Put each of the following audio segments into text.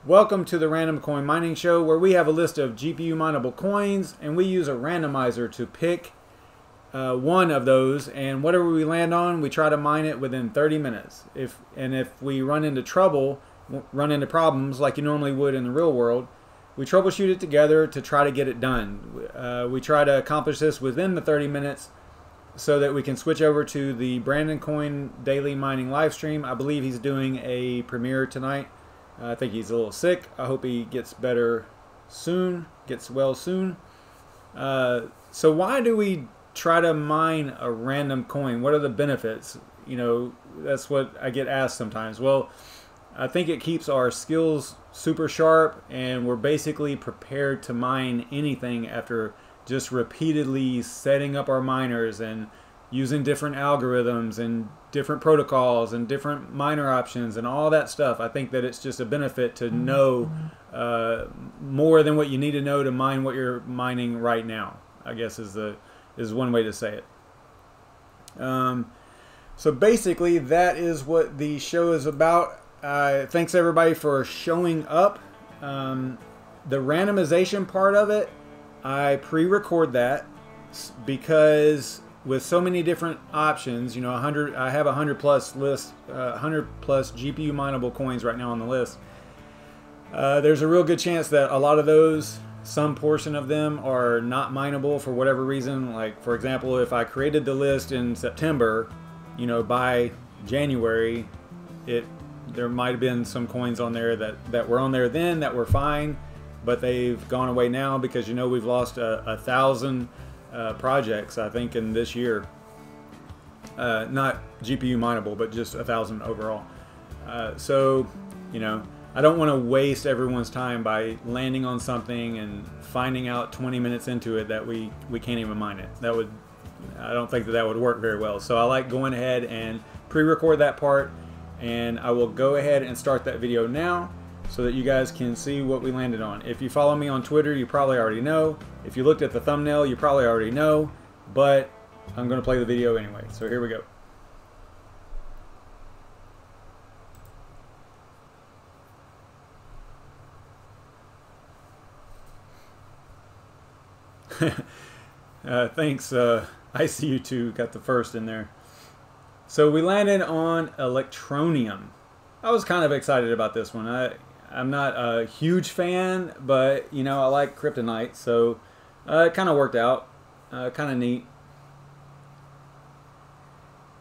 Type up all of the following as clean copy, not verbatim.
Welcome to the RandomCoin Mining Show, where we have a list of GPU-mineable coins and we use a randomizer to pick one of those, and whatever we land on, we try to mine it within 30 minutes. If we run into problems like you normally would in the real world, we troubleshoot it together to try to get it done. We try to accomplish this within the 30 minutes so that we can switch over to the BrandonCoin daily mining live stream. I believe he's doing a premiere tonight. I think he's a little sick. I hope he gets better soon, gets well soon. So why do we try to mine a random coin? What are the benefits? You know, that's what I get asked sometimes. Well, I think it keeps our skills super sharp, and we're basically prepared to mine anything after just repeatedly setting up our miners and using different algorithms and different protocols and different miner options and all that stuff. I think that it's just a benefit to know more than what you need to know to mine what you're mining right now, I guess is one way to say it. So basically that is what the show is about. Thanks everybody for showing up. The randomization part of it, I pre-record that because with so many different options, you know, I have 100 plus list, 100 plus GPU mineable coins right now on the list. There's a real good chance that a lot of those, some portion of them, are not mineable for whatever reason. Like, for example, if I created the list in September, you know, by January, there might have been some coins on there that were on there then that were fine, but they've gone away now because, you know, we've lost 1,000 projects, I think, in this year. Not GPU mineable, but just 1,000 overall. So, you know, I don't want to waste everyone's time by landing on something and finding out 20 minutes into it that we can't even mine it. I don't think that would work very well. So I like going ahead and pre-record that part, and I will go ahead and start that video now so that you guys can see what we landed on. If you follow me on Twitter, you probably already know. If you looked at the thumbnail, you probably already know, but I'm going to play the video anyway. So here we go. Thanks, I see you two got the first in there. So we landed on Electroneum. I was kind of excited about this one. I'm not a huge fan, but, you know, I like Cryptonight, so it kind of worked out. Kind of neat.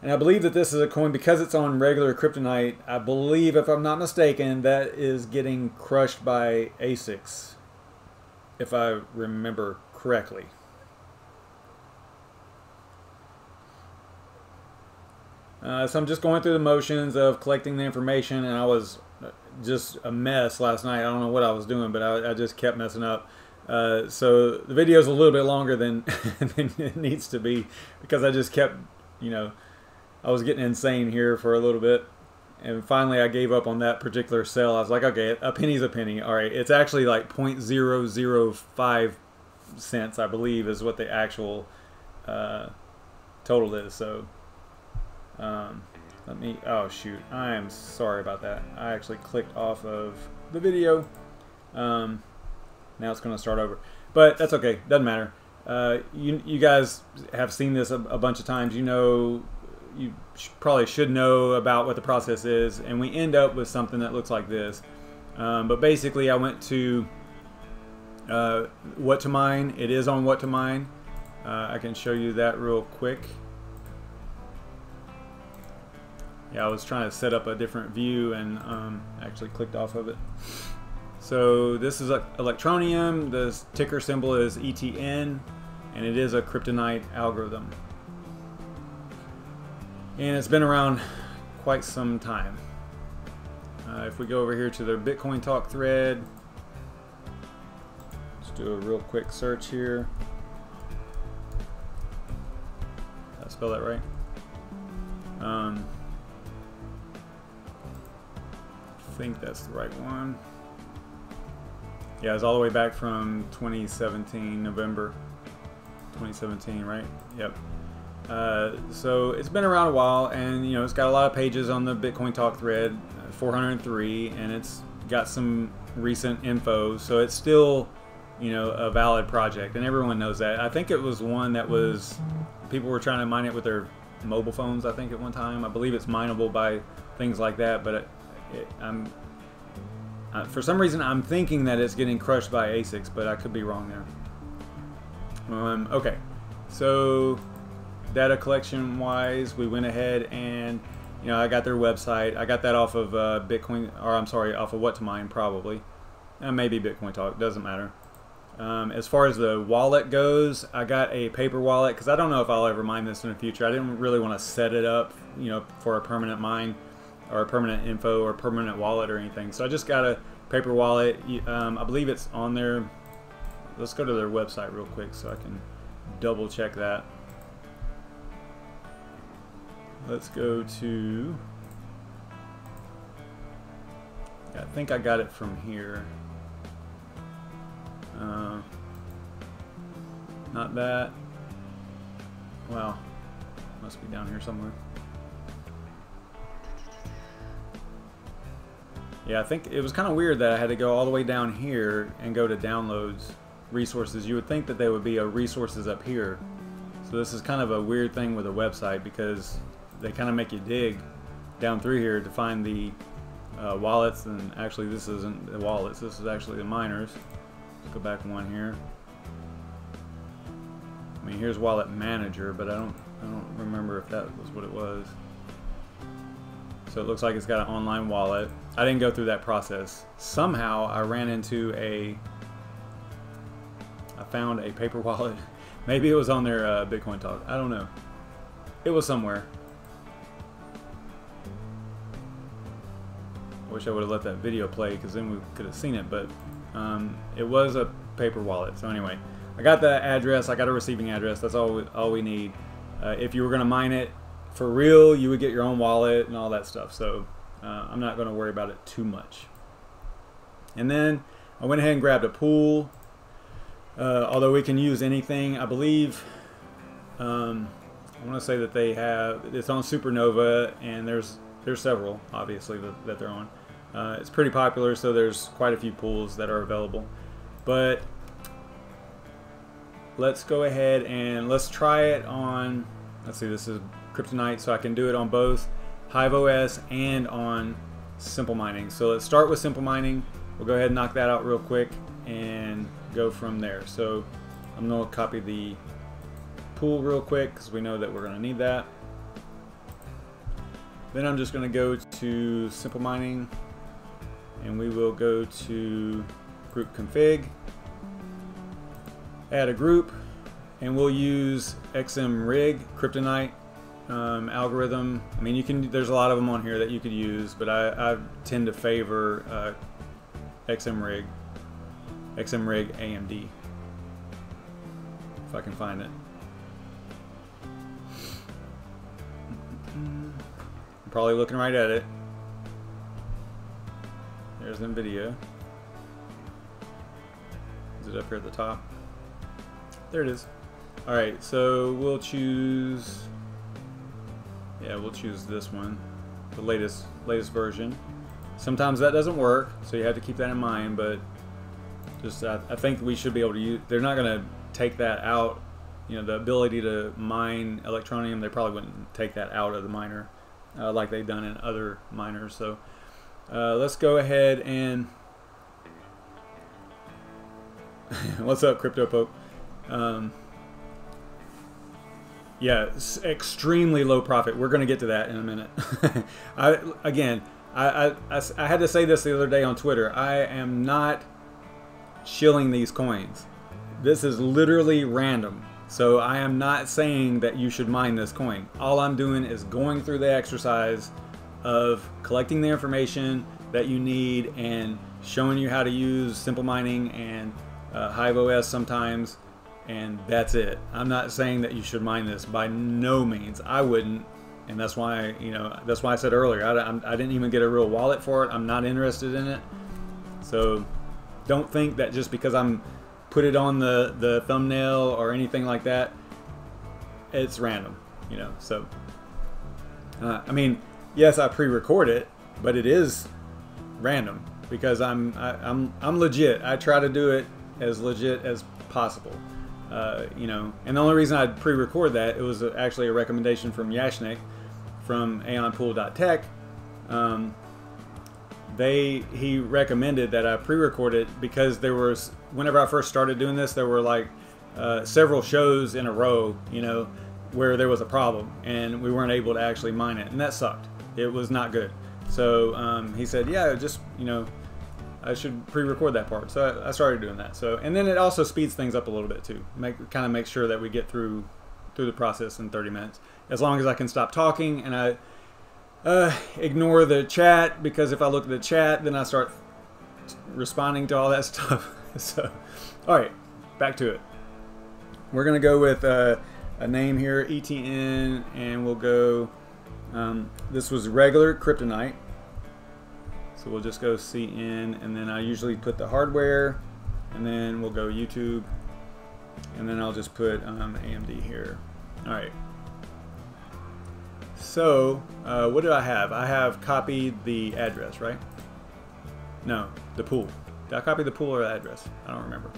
And I believe that this is a coin, because it's on regular Cryptonight, I believe, if I'm not mistaken, that is getting crushed by ASICs, if I remember correctly. So I'm just going through the motions of collecting the information, and I was just a mess last night. I don't know what I was doing, but I just kept messing up. So the video is a little bit longer than it needs to be, because I just kept, you know, I was getting insane here for a little bit. And finally I gave up on that particular sell. I was like, okay, a penny's a penny. All right, it's actually like 0.005 cents, I believe, is what the actual total is. So let me, oh shoot, I am sorry about that. I actually clicked off of the video. Now it's going to start over, but that's okay, doesn't matter. You guys have seen this a bunch of times. You know, you probably should know about what the process is, and we end up with something that looks like this. But basically I went to WHATTOMINE. It is on WHATTOMINE. I can show you that real quick. Yeah, I was trying to set up a different view and actually clicked off of it. So this is Electroneum. The ticker symbol is ETN, and it is a Cryptonite algorithm. And it's been around quite some time. If we go over here to the BitCoinTalk thread, let's do a real quick search here. Did I spell that right? I think that's the right one. Yeah, it's all the way back from 2017, November 2017, right? Yep. So it's been around a while, and, you know, it's got a lot of pages on the BitCoinTalk thread, 403, and it's got some recent info, so it's still, you know, a valid project, and everyone knows that. I think it was one that was, people were trying to mine it with their mobile phones, I think, at one time. I believe it's mineable by things like that, but for some reason I'm thinking that it's getting crushed by ASICs, but I could be wrong there. Okay, so data collection wise, we went ahead and, you know, I got their website. I got that off of Bitcoin, or I'm sorry, off of WHATTOMINE probably, maybe BitCoinTalk, doesn't matter. As far as the wallet goes, I got a paper wallet because I don't know if I'll ever mine this in the future. I didn't really want to set it up, you know, for a permanent mine or a permanent info or permanent wallet or anything. So I just got a paper wallet. I believe it's on there. Let's go to their website real quick so I can double check that. Let's go to, I think I got it from here. Not that. Wow, must be down here somewhere. Yeah, I think it was kind of weird that I had to go all the way down here and go to downloads, resources. You would think that they would be resources up here. So this is kind of a weird thing with a website because they kind of make you dig down through here to find the wallets, and actually this isn't the wallets, this is actually the miners. Let's go back one here. I mean, here's wallet manager, but I don't remember if that was what it was. So it looks like it's got an online wallet. I didn't go through that process. Somehow I ran into I found a paper wallet. Maybe it was on their BitCoinTalk. I don't know. It was somewhere. I wish I would have let that video play because then we could have seen it, but it was a paper wallet. So anyway, I got the address, I got a receiving address. That's all we need. If you were going to mine it for real, you would get your own wallet and all that stuff. So I'm not going to worry about it too much. And then I went ahead and grabbed a pool. Although we can use anything, I believe. I want to say that they have, it's on Supernova, and there's several, obviously, that they're on. It's pretty popular, so there's quite a few pools that are available. But let's go ahead and let's try it on, let's see, this is Cryptonight, so I can do it on both HiveOS and on Simple Mining. So let's start with Simple Mining. We'll go ahead and knock that out real quick and go from there. So I'm going to copy the pool real quick because we know that we're going to need that. Then I'm just going to go to Simple Mining, and we will go to group config, add a group, and we'll use XMRIG Cryptonite algorithm. I mean, there's a lot of them on here that you could use, but I tend to favor XMRIG-AMD, if I can find it. I'm probably looking right at it. There's NVIDIA. Is it up here at the top? There it is. Alright, so we'll choose, we'll choose this one, the latest version. Sometimes that doesn't work, so you have to keep that in mind, but just I think we should be able to use, they're not going to take that out, you know, the ability to mine Electroneum, they probably wouldn't take that out of the miner like they've done in other miners. So let's go ahead and what's up, Crypto Pope? Yeah, extremely low profit. We're going to get to that in a minute. I had to say this the other day on Twitter. I am not shilling these coins. This is literally random. So I am not saying that you should mine this coin. All I'm doing is going through the exercise of collecting the information that you need and showing you how to use Simple Mining and HiveOS sometimes, and that's it. I'm not saying that you should mine this, by no means. I wouldn't, and that's why, you know, that's why I said earlier, I didn't even get a real wallet for it. I'm not interested in it. So don't think that just because I'm put it on the thumbnail or anything like that, it's random, you know. So I mean, yes, I pre-record it, but it is random. because I'm legit. I try to do it as legit as possible. You know, and the only reason I'd pre-record that, it was actually a recommendation from Yashnik from aeonpool.tech. He recommended that I pre-record it because there was, whenever I first started doing this, there were like several shows in a row, you know, where there was a problem and we weren't able to actually mine it, and that sucked. It was not good. So he said, yeah, just, you know, I should pre-record that part. So I started doing that. So, and then it also speeds things up a little bit too. Kind of make sure that we get through the process in 30 minutes. As long as I can stop talking and I ignore the chat, because if I look at the chat, then I start responding to all that stuff. So, all right, back to it. We're gonna go with a name here, ETN, and we'll go. This was regular Cryptonite. So we'll just go CN, and then I usually put the hardware, and then we'll go YouTube, and then I'll just put AMD here. All right. So what do I have? I have copied the address, right? No, the pool. Did I copy the pool or the address? I don't remember.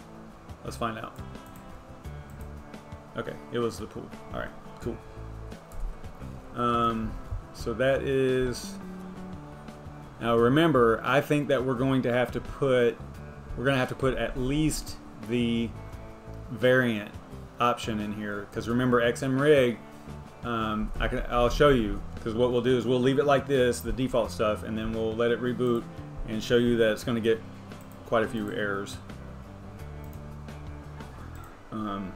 Let's find out. Okay, it was the pool. All right, cool. So that is. Now remember, I think that we're going to have to put at least the variant option in here, because remember XMRIG, I'll show you, because what we'll do is we'll leave it like this, the default stuff, and then we'll let it reboot and show you that it's going to get quite a few errors. And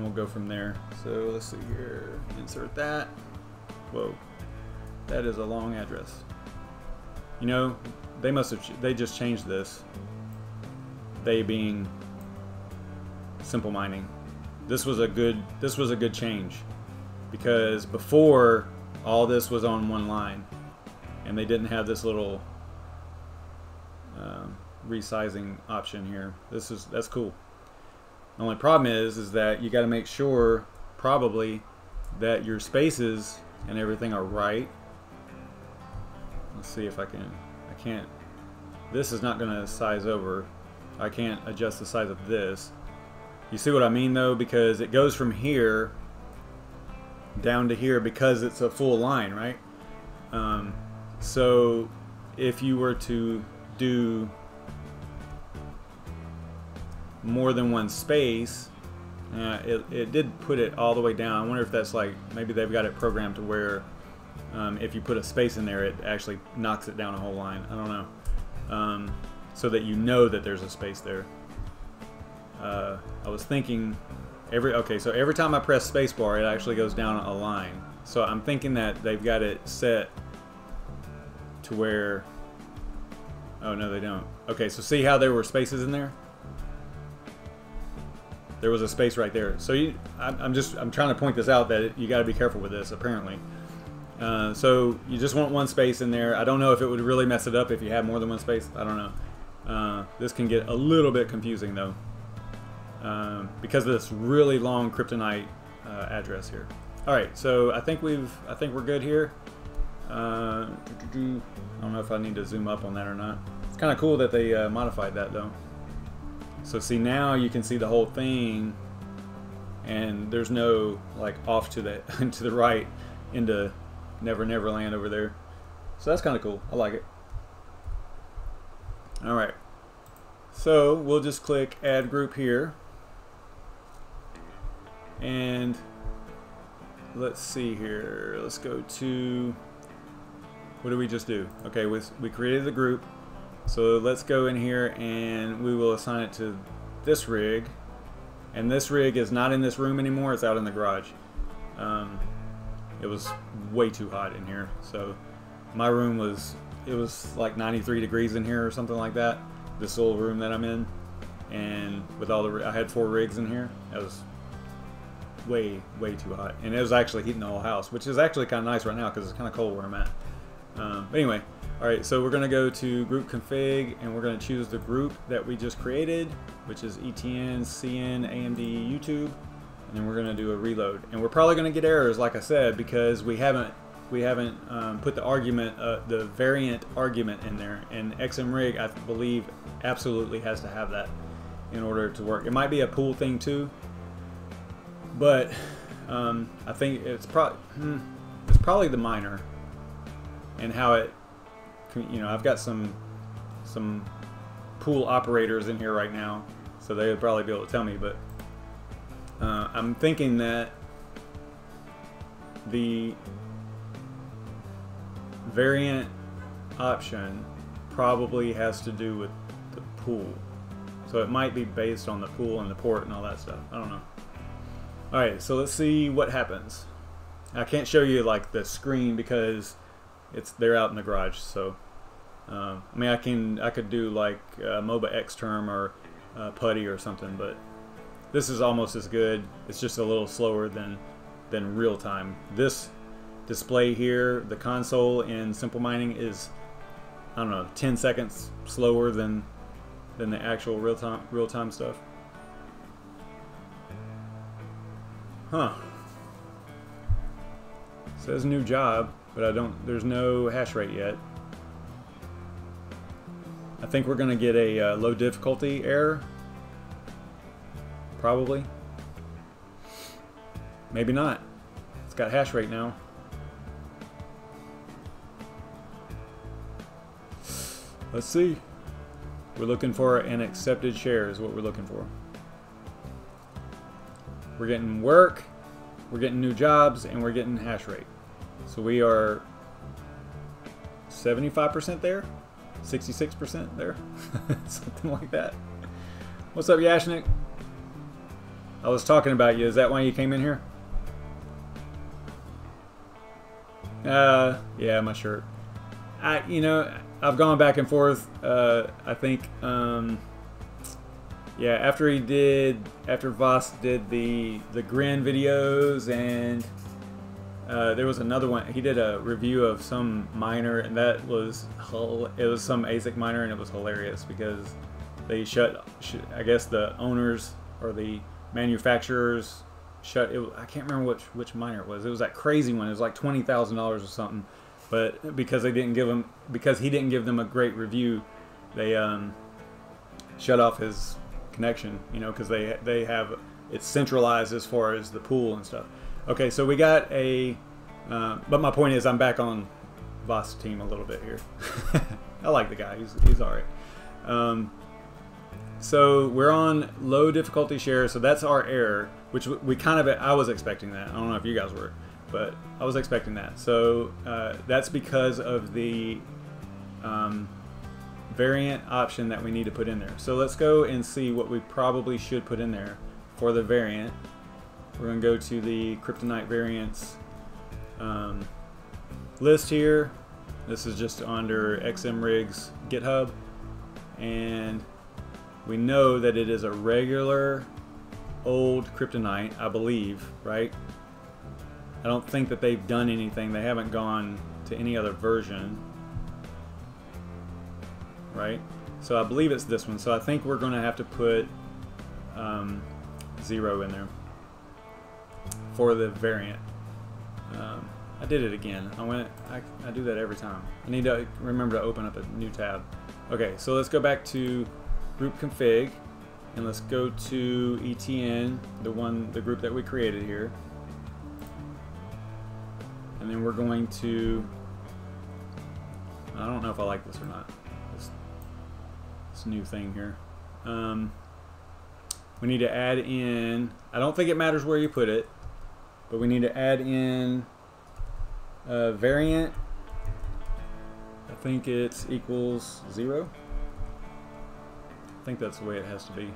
we'll go from there. So let's see here, insert that. Whoa, that is a long address. You know, they just changed this. They being Simple Mining. This was a good change, because before all this was on one line, and they didn't have this little resizing option here. That's cool. The only problem is that you got to make sure probably that your spaces and everything are right. Let's see if I can't. This is not going to size over. I can't adjust the size of this. You see what I mean though? Because it goes from here down to here because it's a full line, right? So if you were to do more than one space, it did put it all the way down. I wonder if that's like, maybe they've got it programmed to where if you put a space in there, it actually knocks it down a whole line. I don't know. So that you know that there's a space there. I was thinking so every time I press spacebar, it actually goes down a line. So I'm thinking that they've got it set to where, oh no, they don't. Okay, so see how there were spaces in there? There was a space right there. So I'm trying to point this out, that you got to be careful with this apparently. So you just want one space in there. I don't know if it would really mess it up if you have more than one space. I don't know. This can get a little bit confusing though, because of this really long Cryptonite address here. All right, so I think we're good here. I don't know if I need to zoom up on that or not. It's kind of cool that they modified that though. So see, now you can see the whole thing, and there's no like off to the to the right into Never Never Land over there. So that's kind of cool. I like it. All right. So we'll just click Add Group here, and let's see here. Let's go to, what did we just do? Okay, we created the group. So let's go in here and we will assign it to this rig. And this rig is not in this room anymore, it's out in the garage. It was way too hot in here. So my room it was like 93 degrees in here or something like that. This little room that I'm in. And with all I had 4 rigs in here. It was way too hot. And it was actually heating the whole house, which is actually kind of nice right now because it's kind of cold where I'm at. But anyway. Alright, so we're going to go to group config, and we're going to choose the group that we just created, which is ETN, CN, AMD, YouTube, and then we're going to do a reload. And we're probably going to get errors, like I said, because we haven't we haven't put the argument, the variant argument in there, and XMRIG, I believe, absolutely has to have that in order to work. It might be a pool thing too, but I think it's probably the miner and how it, you know, I've got some pool operators in here right now, so they would probably be able to tell me, but I'm thinking that the variant option probably has to do with the pool, so it might be based on the pool and the port and all that stuff. I don't know. Alright, so let's see what happens. I can't show you like the screen because they're out in the garage, so I mean I could do like MOBA Xterm or Putty or something, but this is almost as good. It's just a little slower than real time. This display here, the console in Simple Mining, is, I don't know, 10 seconds slower than the actual real time stuff. Huh. Says new job, but there's no hash rate yet. I think we're gonna get a low difficulty error. Probably. Maybe not. It's got hash rate now. Let's see. We're looking for an accepted share is what we're looking for. We're getting work, we're getting new jobs, and we're getting hash rate. So we are 75% there, 66% there, something like that. What's up, Yashnik? I was talking about you. Is that why you came in here? Yeah, my shirt. You know, I've gone back and forth. I think, yeah, after Voss did the Grin videos, and there was another one. He did a review of some miner, and it was some ASIC miner, and it was hilarious because they I guess the owners or the manufacturers shut it. I can't remember which miner it was. It was that crazy one. It was like $20,000 or something. But because he didn't give them a great review, they shut off his connection. You know, because they have it's centralized as far as the pool and stuff. Okay, so we got a. But my point is, I'm back on Voss' team a little bit here. I like the guy. He's all right. So we're on low difficulty share. So that's our error, which we kind of. I was expecting that. I don't know if you guys were. But I was expecting that. So that's because of the variant option that we need to put in there. So let's go and see what we probably should put in there for the variant. We're going to go to the Cryptonite variants list here. This is just under XMRIG's GitHub. And we know that it is a regular old Cryptonite, I believe, right? I don't think that they've done anything. They haven't gone to any other version, right? So I believe it's this one. So I think we're going to have to put 0 in there for the variant. I did it again. I do that every time. I need to remember to open up a new tab. Okay, so let's go back to group config, and let's go to ETN, the group that we created here. And then we're going to, I don't know if I like this or not, this new thing here. We need to add in, I don't think it matters where you put it, but we need to add in a variant. I think it's equals 0. I think that's the way it has to be.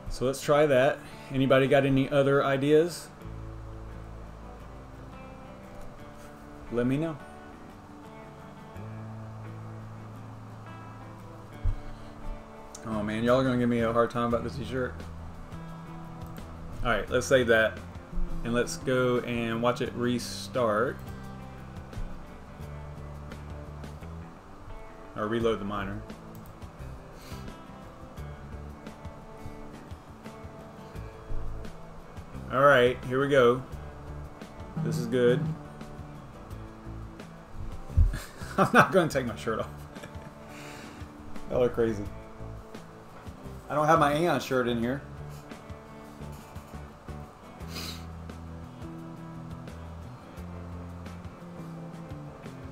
So let's try that. Anybody got any other ideas? Let me know. Oh man, y'all are gonna give me a hard time about this t-shirt. Alright, let's save that. And let's go and watch it restart. Or reload the miner. Alright, here we go. This is good. I'm not going to take my shirt off. Y'all are crazy. I don't have my Aeon shirt in here.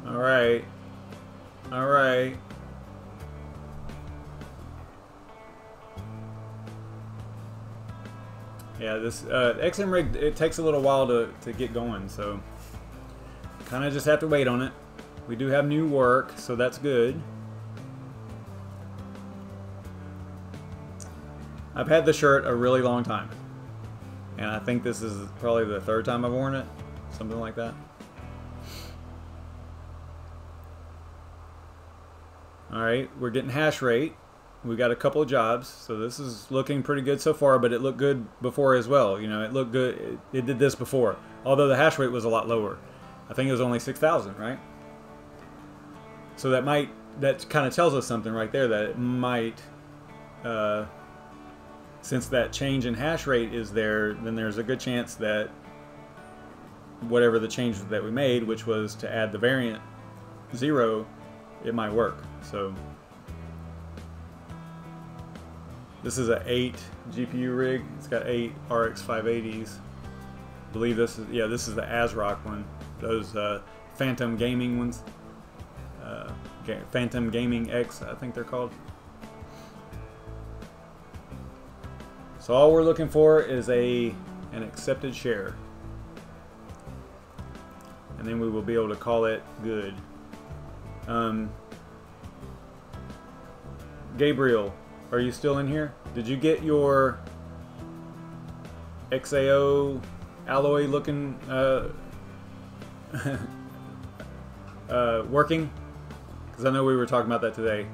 All right. All right. Yeah, this XMRIG, it takes a little while to get going, so kind of just have to wait on it. We do have new work, so that's good. I've had the shirt a really long time, and I think this is probably the 3rd time I've worn it, something like that. Alright, we're getting hash rate. We got a couple of jobs, so this is looking pretty good so far, but it looked good before as well. You know, it looked good. It did this before, although the hash rate was a lot lower. I think it was only 6,000, right? So that kind of tells us something right there, that it might, since that change in hash rate is there, then there's a good chance that whatever the change that we made, which was to add the variant 0, it might work. So this is an 8 GPU rig. It's got 8 RX 580s. I believe this is, yeah, this is the ASRock one. Those Phantom Gaming ones. Phantom Gaming X, I think they're called. So all we're looking for is an accepted share. And then we will be able to call it good. Gabriel, are you still in here? Did you get your XAO alloy looking working? Because I know we were talking about that today.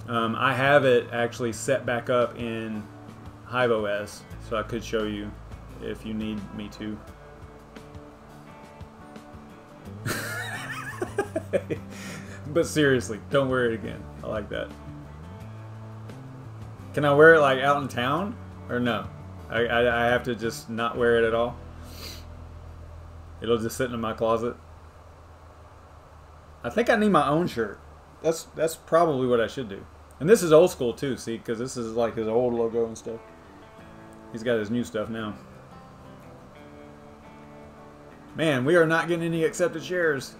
I have it actually set back up in HiveOS, so I could show you if you need me to. But seriously, don't wear it again. I like that. Can I wear it like out in town? Or no? I have to just not wear it at all? It'll just sit in my closet? I think I need my own shirt. That's probably what I should do. And this is old school too, see? Because this is like his old logo and stuff. He's got his new stuff now. Man, we are not getting any accepted shares.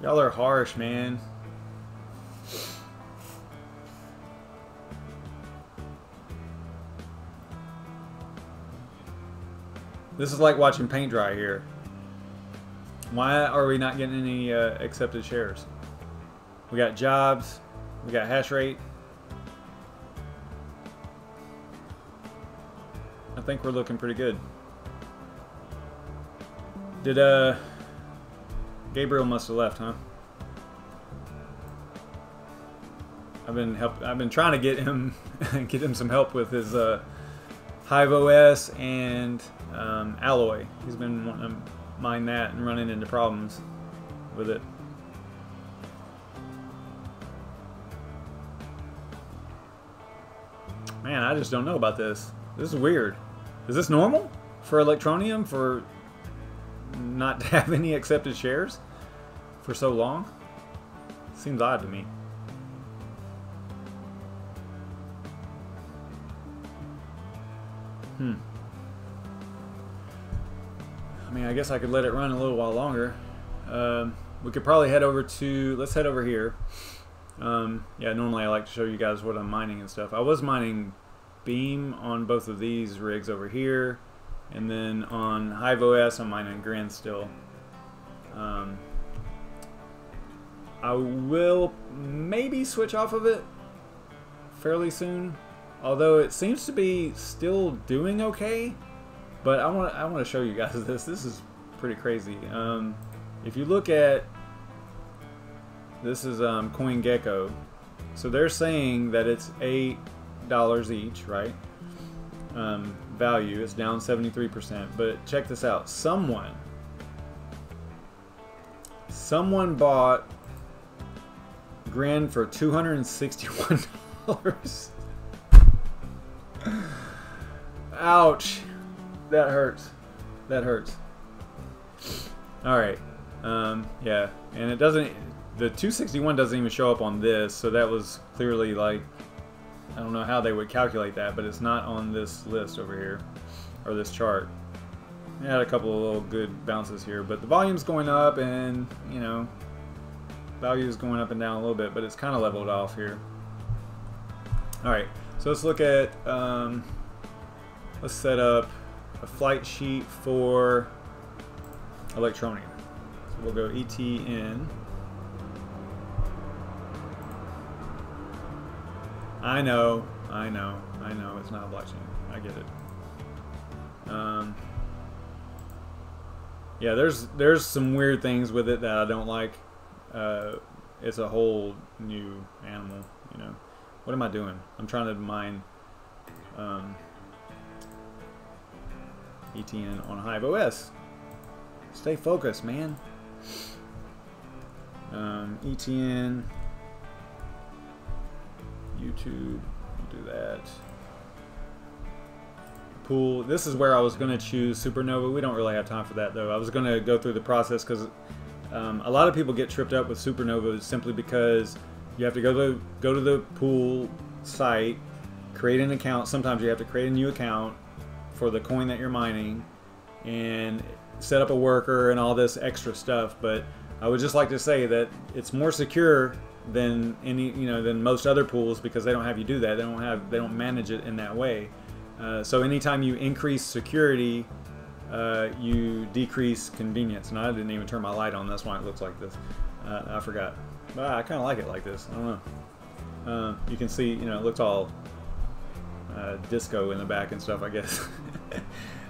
Y'all are harsh, man. This is like watching paint dry here. Why are we not getting any accepted shares? We got jobs. We got hash rate. I think we're looking pretty good. Did Gabriel must have left, huh? I've been trying to get him some help with his HiveOS and Alloy. He's been wanting to mine that and running into problems with it. Man, I just don't know about this. This is weird. Is this normal for Electroneum for not to have any accepted shares for so long? Seems odd to me. I mean, I guess I could let it run a little while longer. We could probably head over to, let's head over here. Yeah, normally I like to show you guys what I'm mining and stuff. I was mining Beam on both of these rigs over here, and then on HiveOS I'm mining Grin still. I will maybe switch off of it fairly soon, although it seems to be still doing okay. But I want to show you guys this. This is pretty crazy. If you look at this, is CoinGecko. So they're saying that it's $8 each, right? Value. It's down 73%. But check this out. Someone bought Grin for $261. Ouch. That hurts. That hurts. Alright. Yeah. And it doesn't... The 261 doesn't even show up on this, so that was clearly like... I don't know how they would calculate that, but it's not on this list over here. Or this chart. It had a couple of little good bounces here, but the volume's going up and, you know, value is going up and down a little bit, but it's kind of leveled off here. Alright, so let's look at, let's set up a flight sheet for Electroneum. So we'll go ETN. I know, it's not a blockchain. I get it. Yeah, there's some weird things with it that I don't like. It's a whole new animal, you know. What am I doing? I'm trying to mine ETN on HiveOS. Stay focused, man. ETN, YouTube, we'll do that. Pool. This is where I was going to choose Supernova. We don't really have time for that though. I was going to go through the process because a lot of people get tripped up with Supernova simply because you have to go to the pool site, create an account. Sometimes you have to create a new account for the coin that you're mining and set up a worker and all this extra stuff. But I would just like to say that it's more secure than than most other pools because they don't have you do that. They don't manage it in that way. So anytime you increase security, you decrease convenience. And I didn't even turn my light on. That's why it looks like this. I forgot. But I kind of like it like this. I don't know. You can see, it looks all disco in the back and stuff, I guess.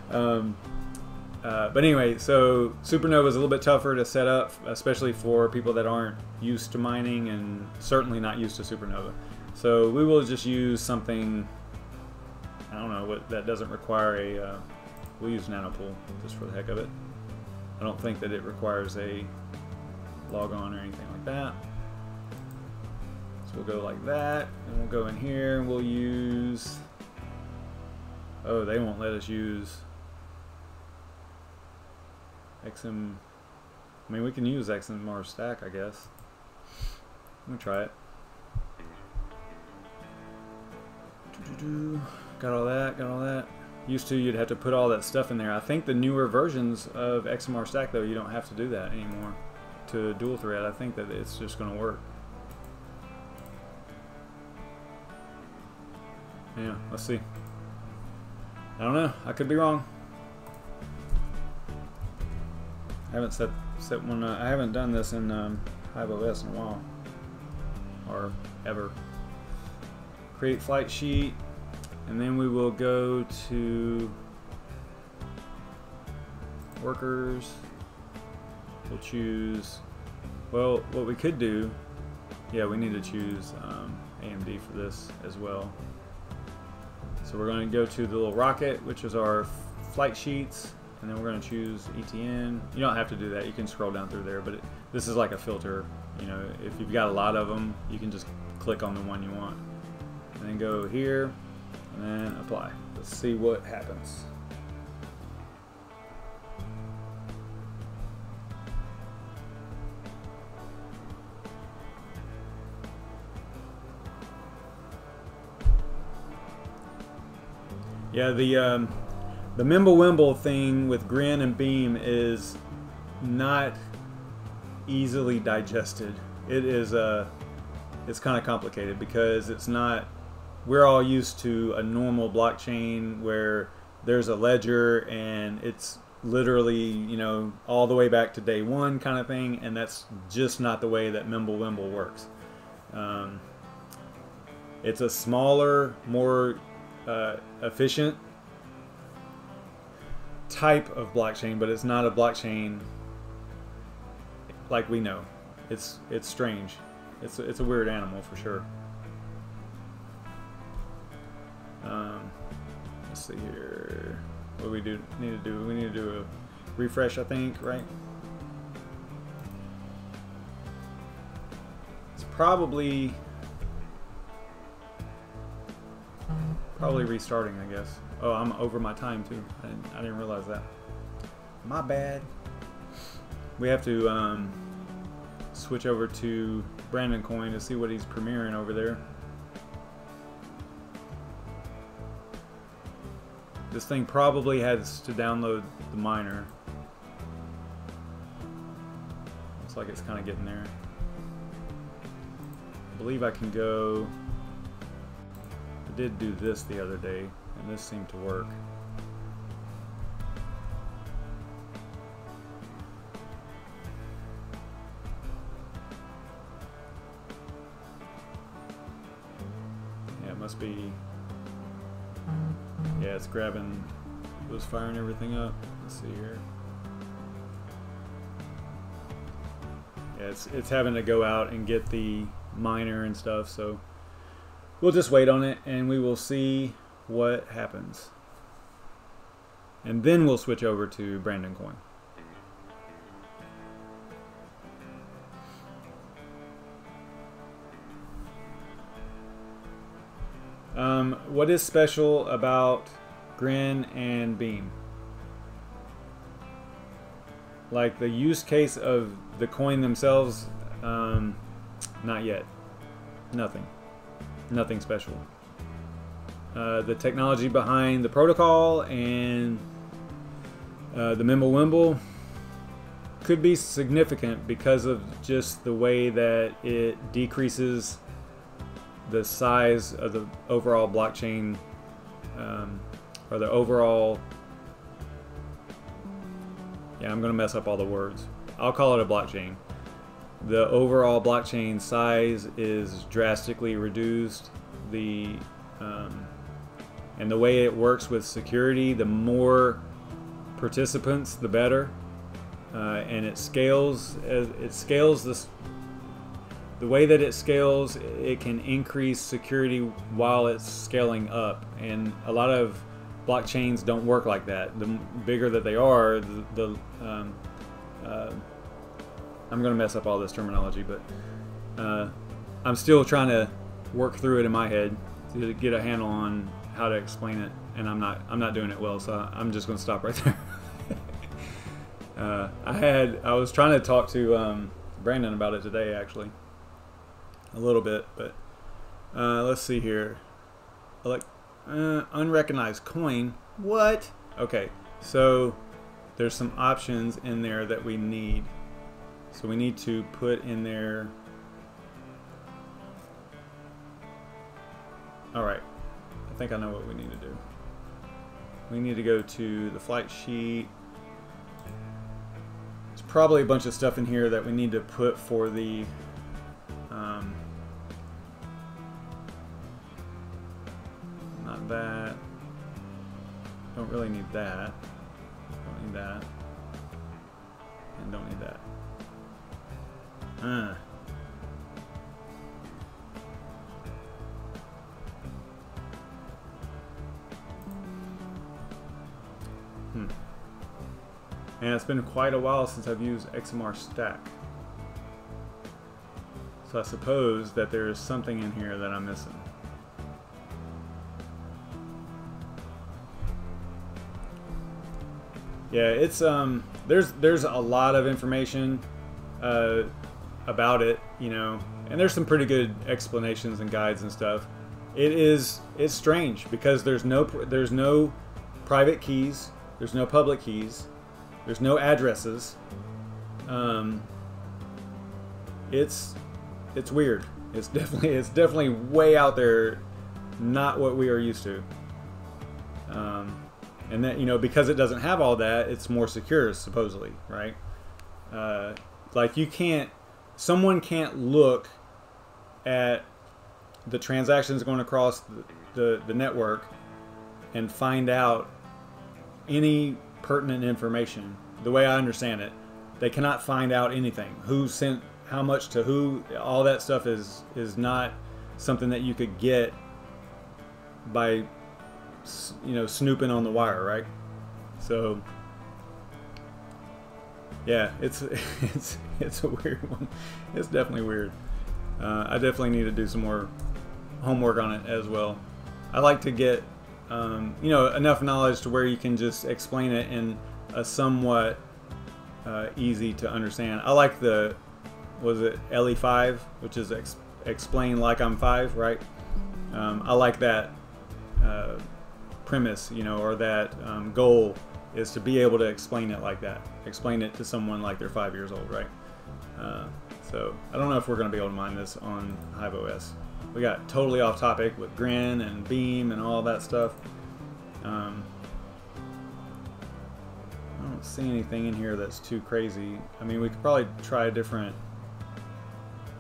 But anyway, so Supernova is a little bit tougher to set up, especially for people that aren't used to mining and certainly not used to Supernova. So we will just use something, I don't know, what that doesn't require a, we'll use Nanopool just for the heck of it. I don't think that it requires a log on or anything like that. So we'll go like that, and we'll go in here and we'll use, oh, they won't let us use XM, I mean we can use XMR stack, I guess. Let me try it. Got all that. Used to, you'd have to put all that stuff in there. I think the newer versions of XMR stack though, you don't have to do that anymore to dual thread. I think that it's just going to work. Yeah, let's see. I don't know. I could be wrong. I haven't set one. I haven't done this in HiveOS in a while, or ever. Create flight sheet, and then we will go to workers. We'll choose. Well, what we could do, yeah, we need to choose AMD for this as well. So we're going to go to the little rocket, which is our flight sheets. And then we're going to choose ETN. You don't have to do that. You can scroll down through there, but this is like a filter. If you've got a lot of them, you can just click on the one you want. And then go here, and then apply. Let's see what happens. Yeah, the Mimblewimble thing with Grin and Beam is not easily digested. It is it's kind of complicated because it's not, we're all used to a normal blockchain where there's a ledger and it's literally, all the way back to day one kind of thing, and that's just not the way that Mimblewimble works. It's a smaller, more efficient type of blockchain, but it's not a blockchain like we know. It's strange. It's a weird animal for sure. Let's see here. What do we need to do? We need to do a refresh, I think, right? It's probably Probably restarting, I guess. Oh, I'm over my time too. I didn't realize that. My bad. We have to switch over to BrandonCoin to see what he's premiering over there. This thing probably has to download the miner. Looks like it's kind of getting there. I believe I can go. I did do this the other day, and this seemed to work. Yeah, it must be. Yeah, it's grabbing, it was firing everything up. Let's see here. Yeah, it's having to go out and get the miner and stuff, so we'll just wait on it and we will see what happens. And then we'll switch over to BrandonCoin. What is special about Grin and Beam? Like the use case of the coin themselves, not yet. Nothing special. The technology behind the protocol and the Mimblewimble could be significant because of just the way that it decreases the size of the overall blockchain, or the overall, yeah, I'm gonna mess up all the words. I'll call it a blockchain. The overall blockchain size is drastically reduced. And the way it works with security, the more participants, the better. And it scales. The way that it scales, it can increase security while it's scaling up, and a lot of blockchains don't work like that. The bigger that they are, I'm going to mess up all this terminology, but I'm still trying to work through it in my head to get a handle on how to explain it, and I'm not doing it well, so I'm just going to stop right there. I was trying to talk to Brandon about it today, actually. A little bit, but let's see here. Unrecognized coin. What? Okay, so there's some options in there that we need. So we need to put in there. All right, I think I know what we need to do. We need to go to the flight sheet. There's probably a bunch of stuff in here that we need to put for the not that. Don't really need that. Don't need that. And don't need that. And it's been quite a while since I've used XMR Stack. So I suppose that there is something in here that I'm missing. Yeah, it's there's a lot of information about it, you know, and there's some pretty good explanations and guides and stuff. It's strange because there's no private keys, there's no public keys, there's no addresses. It's weird. It's definitely way out there, not what we are used to. And that, you know, because it doesn't have all that, it's more secure, supposedly, right? Like someone can't look at the transactions going across the network and find out any pertinent information. The way I understand it, they cannot find out anything. Who sent how much to who, all that stuff is not something that you could get by, you know, snooping on the wire, right? So yeah, it's a weird one. It's definitely weird. I definitely need to do some more homework on it as well. I like to get you know, enough knowledge to where you can just explain it in a somewhat easy to understand. I like the, was it LE5, which is explain like I'm 5, right? I like that premise, you know, or that goal is to be able to explain it like that. Explain it to someone like they're 5 years old, right? So I don't know if we're going to be able to mine this on HiveOS. We got totally off topic with Grin and Beam and all that stuff. I don't see anything in here that's too crazy. I mean, we could probably try a different,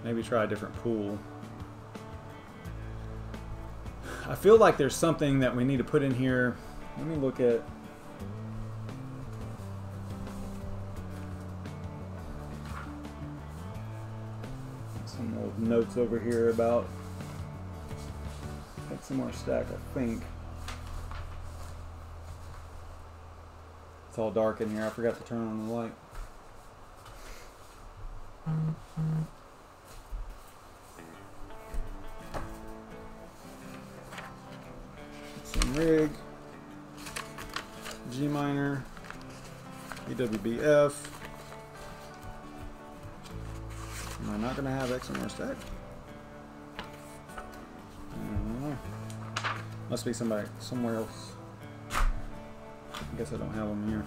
maybe try a different pool. I feel like there's something that we need to put in here. Let me look at. Some old notes over here about XMR stack, I think. It's all dark in here. I forgot to turn on the light. XMRIG, G-Miner, EWBF. Am I not going to have XMR stack? I don't know. Must be somebody somewhere else. I guess I don't have them here.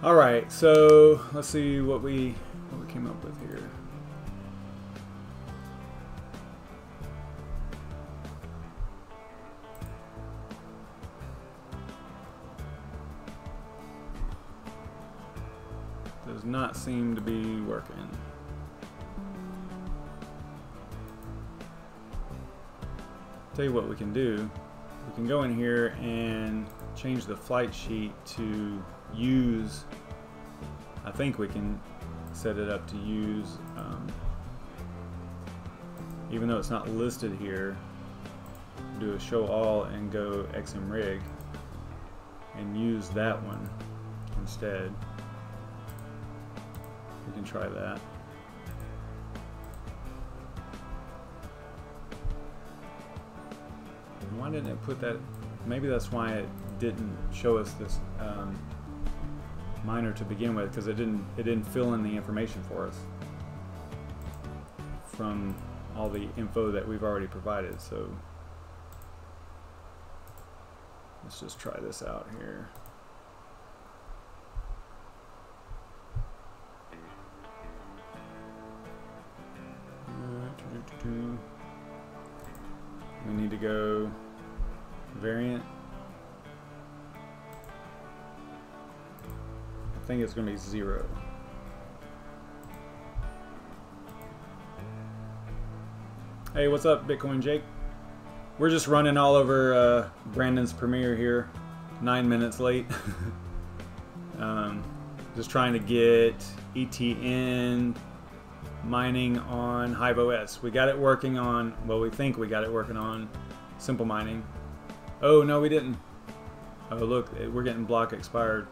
All right, so let's see what we came up with here. Does not seem to be working. Tell you what we can do. We can go in here and change the flight sheet to use. I think we can set it up to use, even though it's not listed here, do a show all and go XMRIG and use that one instead. We can try that. Why didn't it put that? Maybe that's why it didn't show us this miner to begin with, because it didn't fill in the information for us from all the info that we've already provided. So let's just try this out here. We need to go variant. I think it's going to be 0. Hey, what's up, Bitcoin Jake? We're just running all over Brandon's premiere here, 9 minutes late. Just trying to get ETN mining on HiveOS. We got it working on, well, we think we got it working on simple mining. Oh, no, we didn't. Oh, look, we're getting block expired.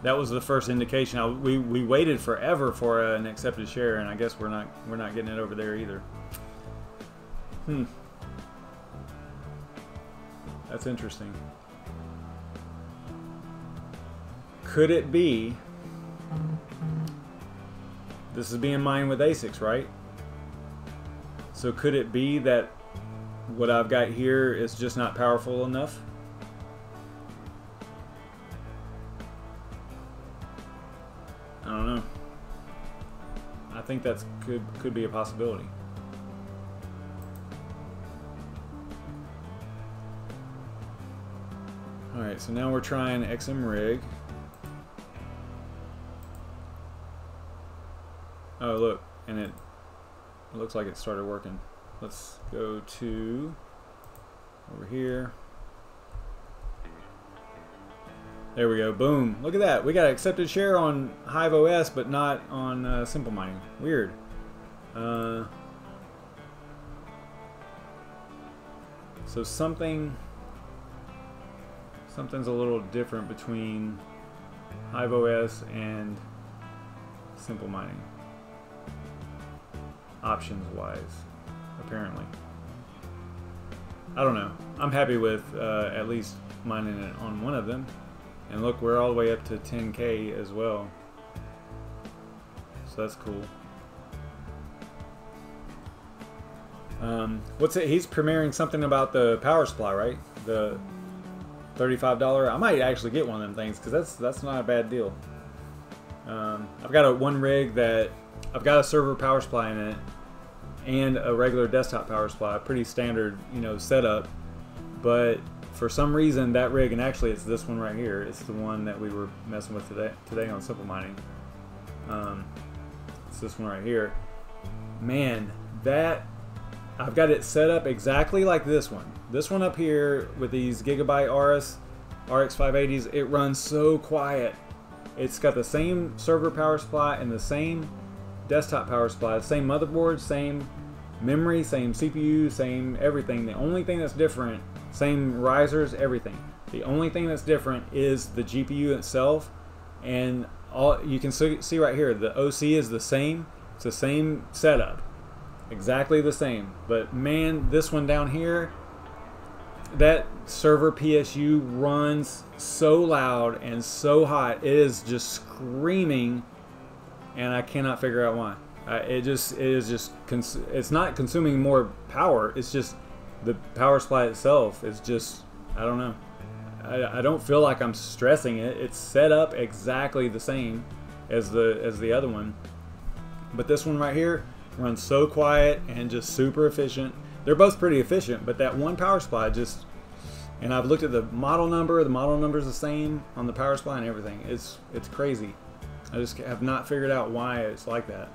That was the first indication. We waited forever for an accepted share, and I guess we're not getting it over there either. That's interesting. Could it be? This is being mined with ASICs, right? So could it be that what I've got here is just not powerful enough? I don't know. I think that's could be a possibility. All right, so now we're trying XMRIG. Oh, look, and it looks like it started working. Let's go to over here. There we go. Boom. Look at that. We got an accepted share on HiveOS, but not on simple mining. Weird. So something's a little different between HiveOS and simple mining. Options wise, apparently. I don't know. I'm happy with at least mining it on one of them. And look, we're all the way up to 10K as well. So that's cool. What's it? He's premiering something about the power supply, right? The $35. I might actually get one of them things because that's not a bad deal. I've got one rig that I've got a server power supply in it and a regular desktop power supply, pretty standard, you know, setup. But for some reason that rig, and actually it's this one right here, it's the one that we were messing with today on Simple Mining. It's this one right here. Man, that I've got it set up exactly like this one. This one up here with these Gigabyte RX 580s, it runs so quiet. It's got the same server power supply and the same desktop power supply, same motherboard, same memory, same CPU, same everything. The only thing that's different, same risers, everything. The only thing that's different is the GPU itself, and all you can see right here, the OC is the same. It's the same setup, exactly the same. But man, this one down here, that server PSU runs so loud and so hot. It is just screaming, and I cannot figure out why. It's not consuming more power. It's just the power supply itself is just, I don't know. I don't feel like I'm stressing it. It's set up exactly the same as the other one, but this one right here runs so quiet and just super efficient. They're both pretty efficient, but that one power supply just, and I've looked at the model number. The model number is the same on the power supply and everything. It's crazy. I just have not figured out why it's like that.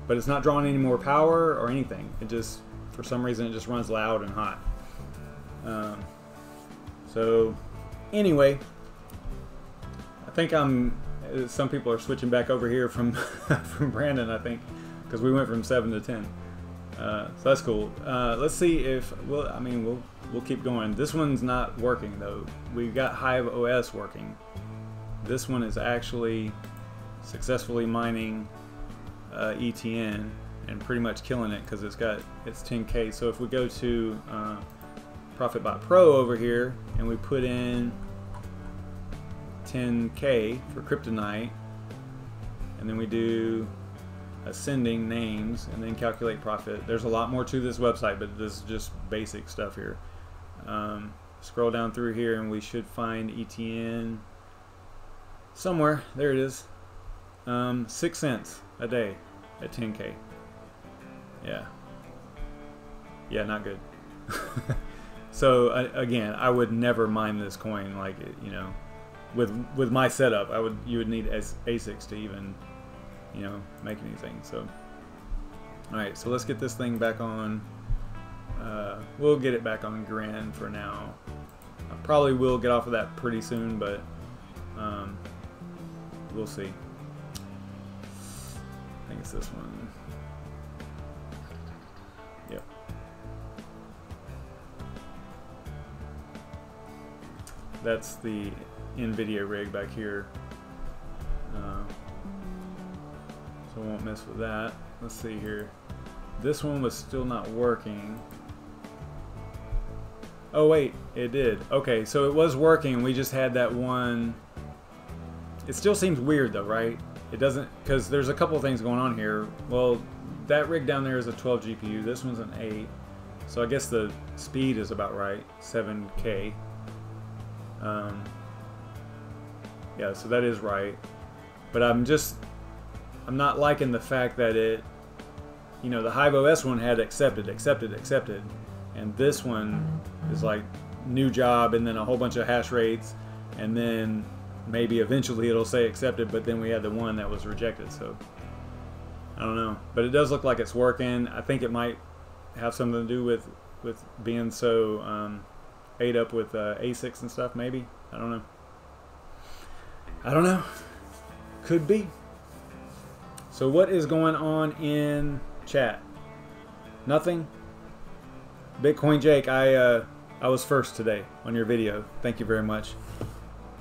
But it's not drawing any more power or anything. It just, for some reason, it just runs loud and hot. So anyway, I think some people are switching back over here from from Brandon, I think, because we went from 7 to 10. So that's cool. Let's see if we'll keep going. This one's not working though. We've got Hive OS working. This one is actually successfully mining ETN and pretty much killing it because it's 10K. So if we go to ProfitBot Pro over here and we put in 10K for Cryptonight, and then we do ascending names and then calculate profit. There's a lot more to this website, but this is just basic stuff here. Scroll down through here and we should find ETN somewhere. There it is. 6 cents a day at 10K. Yeah, not good. So again, I would never mine this coin, like, you know, with my setup. You would need ASICs to even, you know, make anything. So all right, so let's get this thing back on. We'll get it back on Grand for now. I probably will get off of that pretty soon, but we'll see. I think it's this one. Yep. That's the NVIDIA rig back here. So I won't mess with that. Let's see here. This one was still not working. Oh wait, it did. Okay, so it was working. We just had that one. It still seems weird though, right? It doesn't, because there's a couple of things going on here. Well, that rig down there is a 12 GPU. This one's an 8. So I guess the speed is about right, 7K. Yeah, so that is right. But I'm not liking the fact that it, you know, the Hive OS one had accepted, and this one is like new job and then a whole bunch of hash rates, and then maybe eventually it'll say accepted, but then we had the one that was rejected. So I don't know, but it does look like it's working. I think it might have something to do with being so ate up with ASICs and stuff, maybe. I don't know. Could be. So what is going on in chat? Nothing. Bitcoin Jake, I was first today on your video. Thank you very much.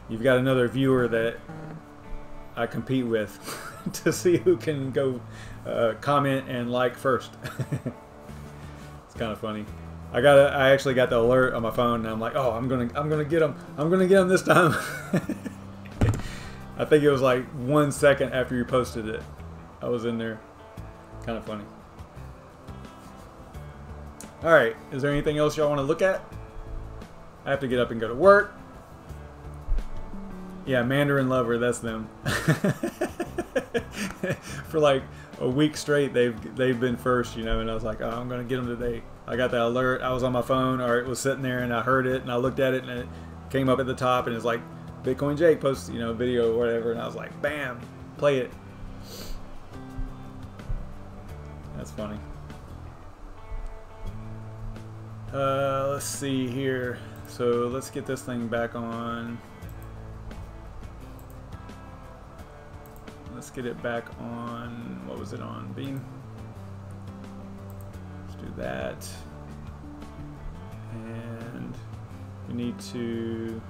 You've got another viewer that I compete with to see who can go comment and like first. It's kind of funny. I actually got the alert on my phone, and I'm like, oh, I'm gonna get him. I'm gonna get him this time. I think it was like 1 second after you posted it. I was in there. Kind of funny. All right, is there anything else y'all want to look at? I have to get up and go to work. Yeah, Mandarin Lover, that's them. For like a week straight, they've been first, you know, and I was like, oh, I'm gonna get them today. I got that alert. I was on my phone, or it was sitting there, and I heard it, and I looked at it, and it came up at the top, and it's like, Bitcoin Jake posts, you know, video or whatever, and I was like, bam, play it. That's funny. Let's see here. So let's get this thing back on. Let's get it back on. What was it on? Beam. Let's do that. And we need to.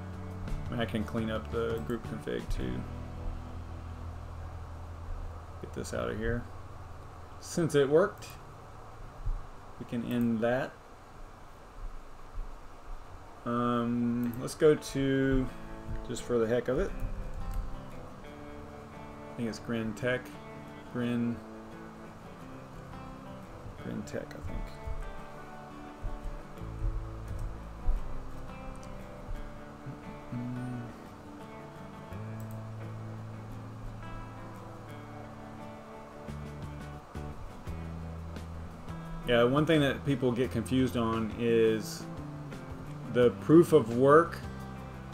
I can clean up the group config too. Get this out of here. Since it worked, we can end that. Let's go to, just for the heck of it, I think it's Grin Tech, Grin Tech, I think. Yeah, one thing that people get confused on is the proof of work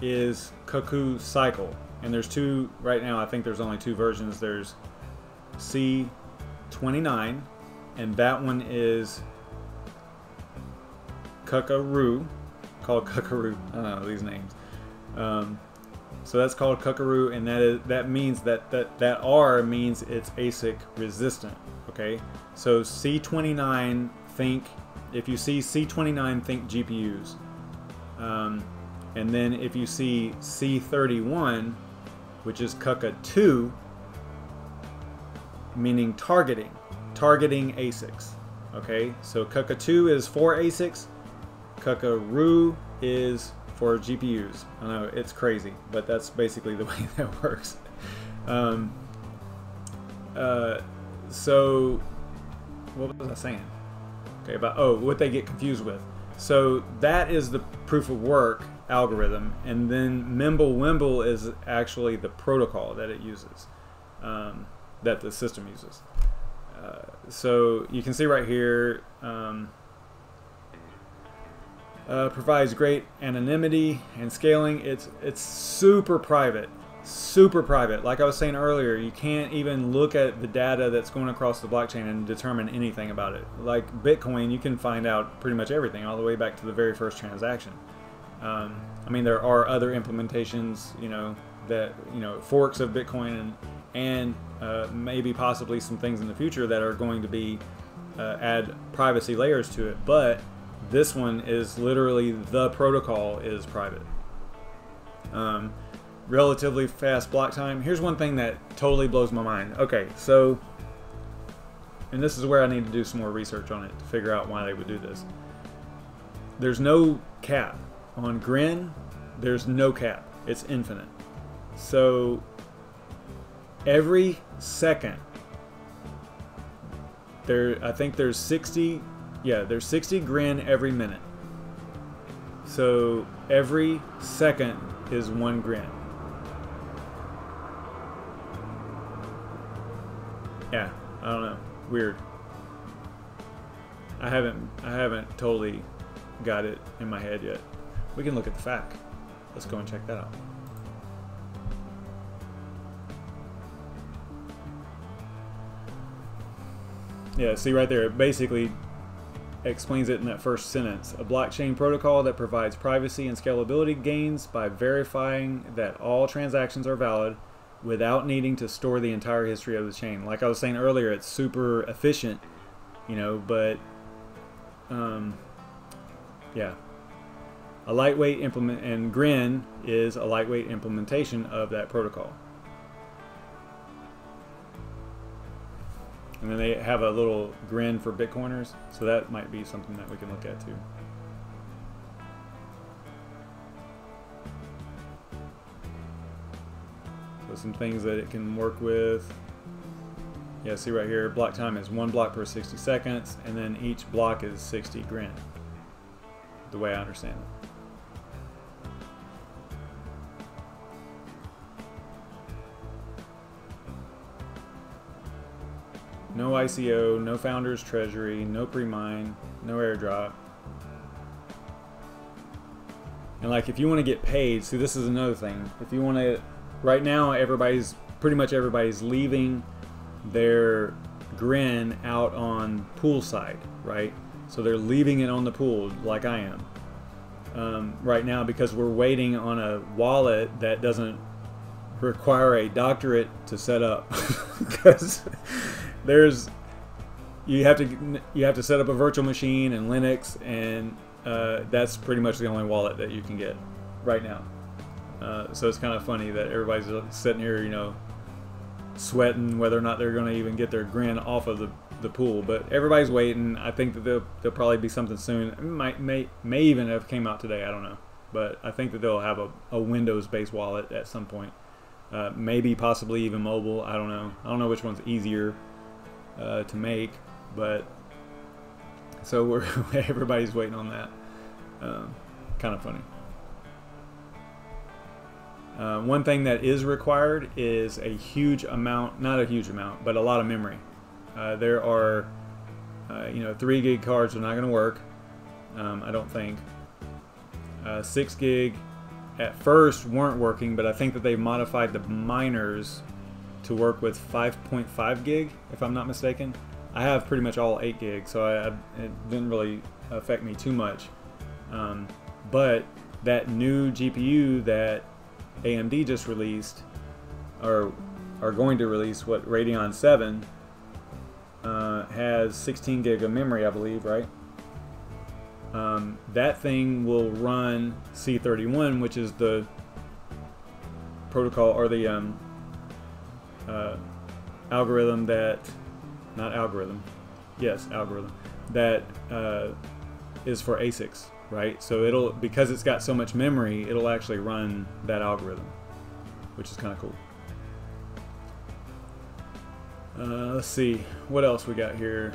is Cuckoo Cycle, and there's two right now. I think there's only two versions. There's C29, and that one is Cuckaroo, called Cuckaroo. I don't know these names. So that's called Cuckaroo, and that means that R means it's ASIC resistant. Okay, so C29, if you see C29, think GPUs. And then if you see C31, which is Cucka2, meaning targeting ASICs. Okay, so Cucka2 is for ASICs, Cuckaroo is for GPUs. I know it's crazy, but that's basically the way that works. So what was I saying? Okay, about what they get confused with. So that is the proof of work algorithm, and then Mimblewimble is actually the protocol that it uses, that the system uses. So you can see right here, provides great anonymity and scaling. It's super private. Super private. Like I was saying earlier, you can't even look at the data that's going across the blockchain and determine anything about it. Like Bitcoin, you can find out pretty much everything, all the way back to the very first transaction. I mean, there are other implementations, you know, that, you know, forks of Bitcoin and maybe possibly some things in the future that are going to be add privacy layers to it. But this one is literally, the protocol is private. Relatively fast block time. Here's one thing that totally blows my mind. Okay, so, and this is where I need to do some more research on it to figure out why they would do this. There's no cap. On Grin, there's no cap. It's infinite. So, every second, I think there's 60, yeah, there's 60 Grin every minute. So, every second is 1 Grin. Yeah, I don't know. Weird. I haven't totally got it in my head yet. We can look at the FAQ. Let's go and check that out. Yeah, see right there, it basically explains it in that first sentence. A blockchain protocol that provides privacy and scalability gains by verifying that all transactions are valid without needing to store the entire history of the chain. Like I was saying earlier, it's super efficient, you know, but yeah. A lightweight implement, and Grin is a lightweight implementation of that protocol. And then they have a little grin for Bitcoiners, so that might be something that we can look at too. So some things that it can work with. Yeah, see right here, block time is 1 block per 60 seconds, and then each block is 60 grin, the way I understand it. No ICO, no Founders Treasury, no pre-mine, no airdrop. And like if you want to get paid, see this is another thing. If you want to, right now pretty much everybody's leaving their grin out on poolside, right? So they're leaving it on the pool like I am right now, because we're waiting on a wallet that doesn't require a doctorate to set up. Because you have to set up a virtual machine and Linux, and that's pretty much the only wallet that you can get right now. So it's kind of funny that everybody's sitting here, you know, sweating whether or not they're going to even get their grin off of the pool. But everybody's waiting. I think that there'll probably be something soon. It may even have came out today. I don't know, but I think that they'll have a Windows-based wallet at some point. Maybe possibly even mobile. I don't know. I don't know which one's easier to make, but so everybody's waiting on that. Kind of funny. One thing that is required is a huge amount, not a huge amount, but a lot of memory. There are, 3 gig cards are not going to work, I don't think. 6 gig at first weren't working, but I think that they've modified the miners to work with 5.5 gig, if I'm not mistaken. I have pretty much all 8 gig, so it didn't really affect me too much. But that new GPU that AMD just released, or are going to release, Radeon 7, has 16 gig of memory, I believe, right? That thing will run C31, which is the protocol, or the algorithm that, algorithm that is for ASICs, right? So because it's got so much memory, it'll actually run that algorithm, which is kind of cool. Let's see what else we got here.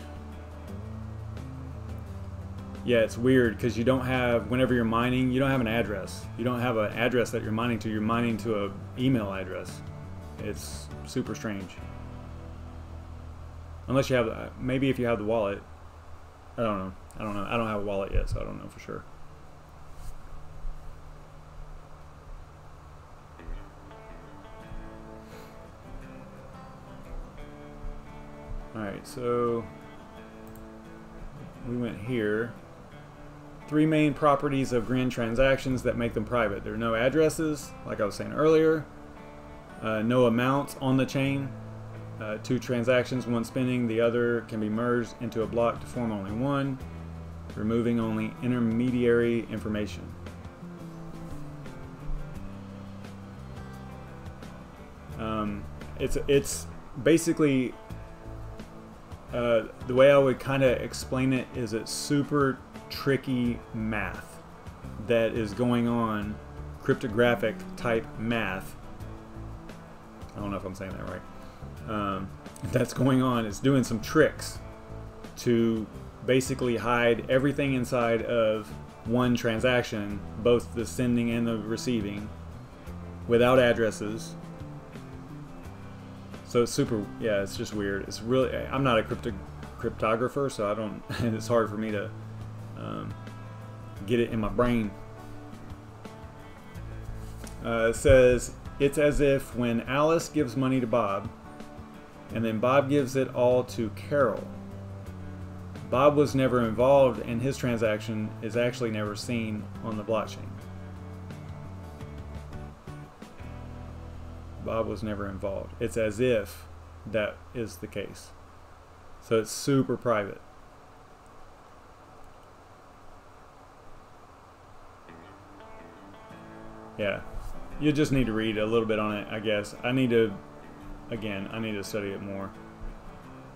Yeah, it's weird because you don't have, whenever you're mining, you don't have an address. You don't have an address that you're mining to. You're mining to an email address. It's super strange. Unless you have, maybe if you have the wallet. I don't know. I don't have a wallet yet, so I don't know for sure. Alright, so we went here. 3 main properties of Grin transactions that make them private. There are no addresses, like I was saying earlier. No amounts on the chain. 2 transactions, one spinning, the other can be merged into a block to form only one, removing only intermediary information. It's basically, the way I would kind of explain it is it's super tricky math that is going on, cryptographic type math. I don't know if I'm saying that right. That's going on. It's doing some tricks to basically hide everything inside of one transaction, both the sending and the receiving, without addresses. So it's super, yeah, it's just weird. It's really, I'm not a cryptographer, so I don't, it's hard for me to get it in my brain. It says, it's as if when Alice gives money to Bob, and then Bob gives it all to Carol. Bob was never involved, and his transaction is actually never seen on the blockchain. Bob was never involved. It's as if that is the case. So it's super private. Yeah, you just need to read a little bit on it, I guess. I need to study it more.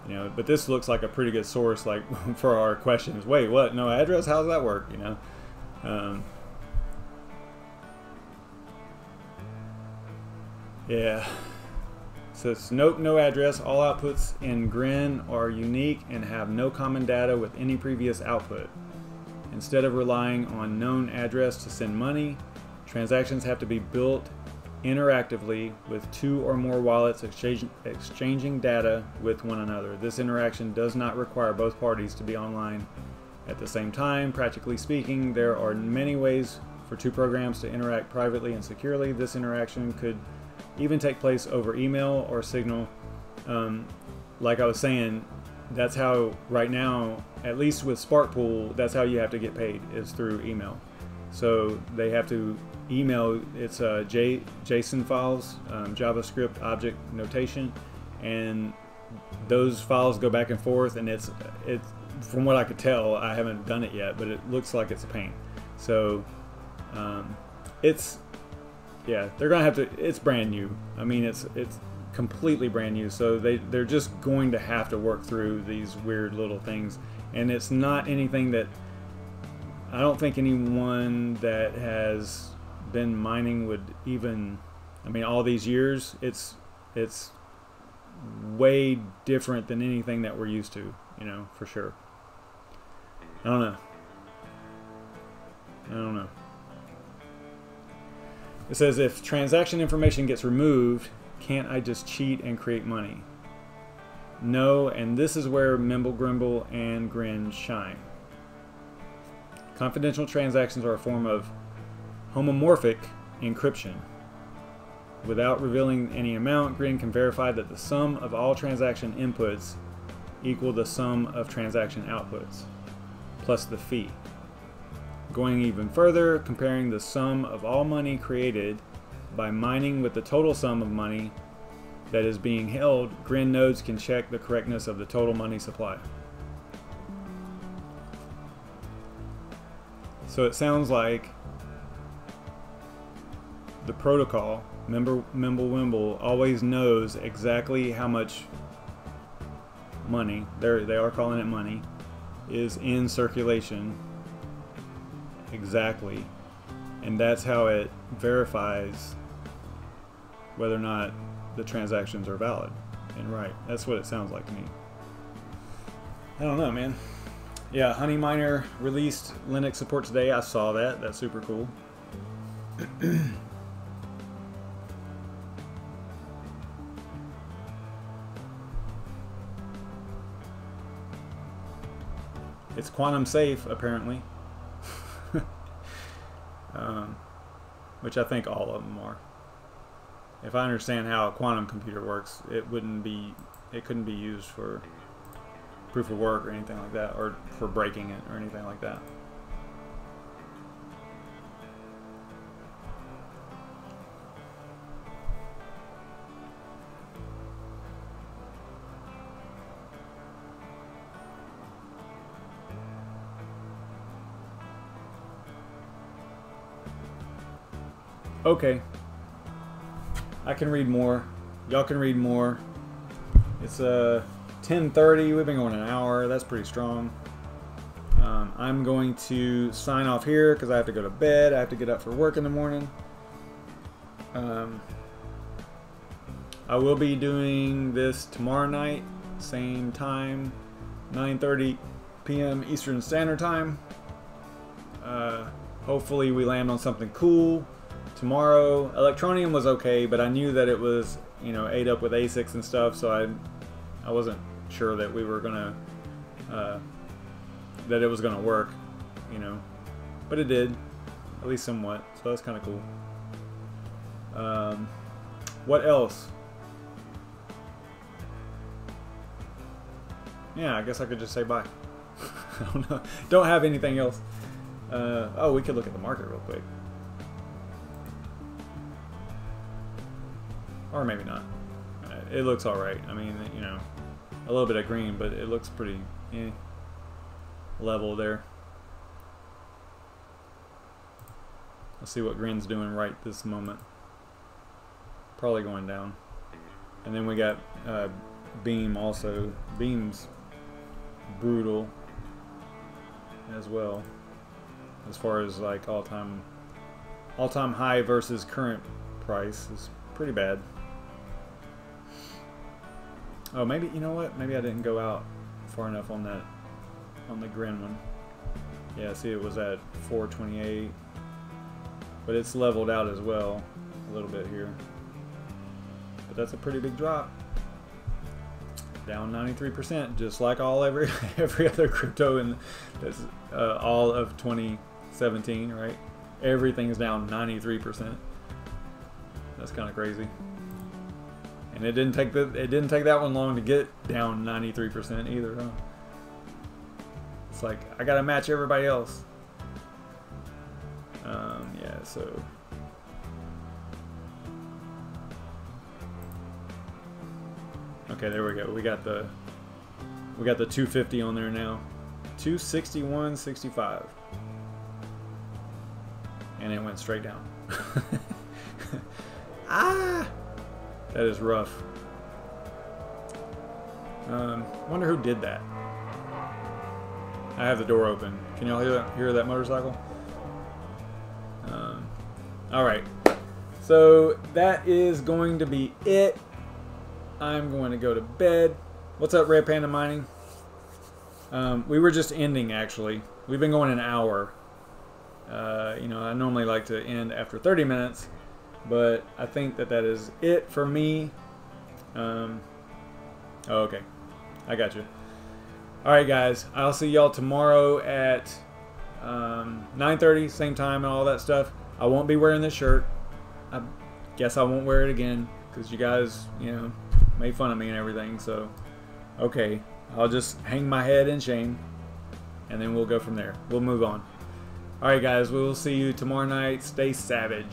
You know, but this looks like a pretty good source, like for our questions. Wait, what? No address? How does that work? You know. Yeah. Says nope, no address. All outputs in GRIN are unique and have no common data with any previous output. Instead of relying on known address to send money, transactions have to be built interactively with 2 or more wallets exchanging data with one another. This interaction does not require both parties to be online at the same time. Practically speaking, there are many ways for 2 programs to interact privately and securely. This interaction could even take place over email or Signal. Like I was saying, that's how right now, at least with SparkPool, that's how you have to get paid, is through email. So they have to email, it's JSON files, JavaScript object notation, and those files go back and forth, and it's from what I could tell, I haven't done it yet, but it looks like it's a pain. So yeah, they're gonna have to, it's brand new. I mean, it's completely brand new, so they're just going to have to work through these weird little things, and it's not anything that I don't think anyone that has been mining would even, I mean, all these years, it's way different than anything that we're used to, you know, for sure. I don't know. It says, if transaction information gets removed, can't I just cheat and create money? No, and this is where Mimble, Grimble, and Grin shine. Confidential transactions are a form of homomorphic encryption. Without revealing any amount, Grin can verify that the sum of all transaction inputs equal the sum of transaction outputs, plus the fee. Going even further, comparing the sum of all money created by mining with the total sum of money that is being held, Grin nodes can check the correctness of the total money supply. So it sounds like the protocol, Mimble Wimble, always knows exactly how much money, they are calling it money, is in circulation. Exactly. And that's how it verifies whether or not the transactions are valid and right. That's what it sounds like to me. I don't know, man. Yeah, Honey Miner released Linux support today. I saw that. That's super cool. It's quantum safe, apparently. Which I think all of them are. If I understand how a quantum computer works, it couldn't be used for proof of work or anything like that, or for breaking it or anything like that. Okay, I can read more. Y'all can read more. It's 10:30. We've been going an hour. That's pretty strong. I'm going to sign off here because I have to go to bed. I have to get up for work in the morning. I will be doing this tomorrow night, same time, 9:30 p.m. Eastern Standard Time. Hopefully we land on something cool. Tomorrow, Electroneum was okay, but I knew that it was, you know, ate up with ASICs and stuff, so I wasn't sure that we were gonna that it was gonna work, you know, but it did, at least somewhat. So that's kind of cool. What else? Yeah, I guess I could just say bye. I don't know. Don't have anything else. Oh, we could look at the market real quick. Or maybe not. It looks alright. I mean, you know, a little bit of green, but it looks pretty level there. Let's see what green's doing right this moment. Probably going down. And then we got Beam also. Beam's brutal as well, as far as like all-time high versus current price is pretty bad. Oh, maybe, you know what? Maybe I didn't go out far enough on that, on the Grin one. Yeah, see, it was at 428, but it's leveled out as well a little bit here. But that's a pretty big drop. Down 93%, just like every other crypto in this, all of 2017, right? Everything's down 93%. That's kind of crazy. And it didn't take that one long to get down 93% either, huh? It's like I gotta match everybody else. Yeah, so okay, there we go. We got the 250 on there now. 261.65. And it went straight down. Ah! That is rough. Wonder who did that. I have the door open. Can y'all hear that motorcycle? Alright. So that is going to be it. I'm going to go to bed. What's up, Red Panda Mining? We were just ending, actually. We've been going an hour. You know, I normally like to end after 30 minutes, but I think that is it for me. Oh, okay. I got you. Alright, guys. I'll see y'all tomorrow at 9:30, same time and all that stuff. I won't be wearing this shirt. I guess I won't wear it again because you guys, you know, made fun of me and everything. So, okay. I'll just hang my head in shame, and then we'll go from there. We'll move on. Alright, guys. We will see you tomorrow night. Stay savage.